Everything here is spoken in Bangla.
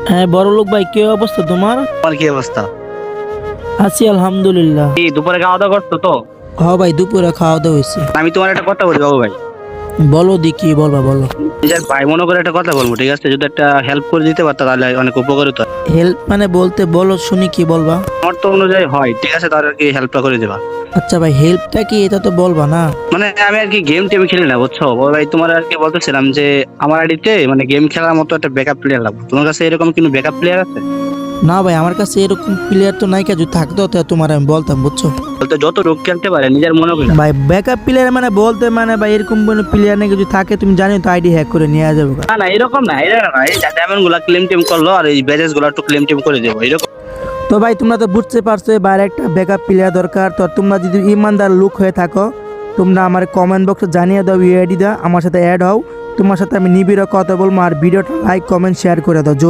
হ্যাঁ বড় লোক ভাই, কি অবস্থা তোমার? তোমার কি অবস্থা? আছি আলহামদুলিল্লাহ। এই দুপুরে খাওয়া দাওয়া করছো তো? হ্যাঁ ভাই, দুপুরে খাওয়া দাওয়া হয়েছে। আমি তোমার একটা কথা বলি বাবু ভাই। বলো দি, কি বলবা বলো। নিজের ভাই মনে করে একটা কথা বলবো, ঠিক আছে? যদি একটা হেল্প করে দিতে পারতো তাহলে অনেক উপকারিত হয়। হেল্প মানে বলতে বলো শুনি, কি বলবা? আমার তো অনুযায়ী হয়, ঠিক আছে? তাহলে আর কি হেল্পটা করে দেবা। আচ্ছা ভাই, হেল্পটা কি এটা তো বলবা না? মানে আমি আর কি গেম টেম খেলি না, বুঝছো বড় ভাই? তোমার আর কি বলতেছিলাম যে আমার আইডিতে মানে গেম খেলার মতো একটা ব্যাকআপ প্লেয়ার লাগবে। তোমার কাছে এরকম কোনো ব্যাকআপ প্লেয়ার আছে? না ভাই, আমার কাছে এরকম প্লেয়ার তো নাই, যদি থাকতো তো তোমার আমি বলতাম, বুঝছো? বলতে যত রোগ খেলতে পারে নিজের মনে করি না। ভাই ব্যাকআপ প্লেয়ার মানে বলতে মানে ভাই এরকম কোনো প্লেয়ার নেই, কিছু থাকে তুমি জানো তো, আইডি হ্যাক করে নিয়ে যাবে। না না এরকম না, এরকম না। এই ডায়মন্ড গুলা ক্লেম টেম করলো আর এই ব্যাজেস গুলা একটু ক্লেম টেম করে দেবো, এরকম। তো ভাই তোমরা তো বুঝতে পারছো এবার একটা ব্যাকআপ প্লেয়ার দরকার। তো তোমরা যদি ইমানদার লোক হয়ে থাকো, তোমরা আমার কমেন্ট বক্সে জানিয়ে দাও, ইউআইডি দাও, আমার সাথে অ্যাড হও। তোমার সাথে আমি নিবিড় কথা বলবো, আর ভিডিওটা লাইক কমেন্ট শেয়ার করে দাও জলদি।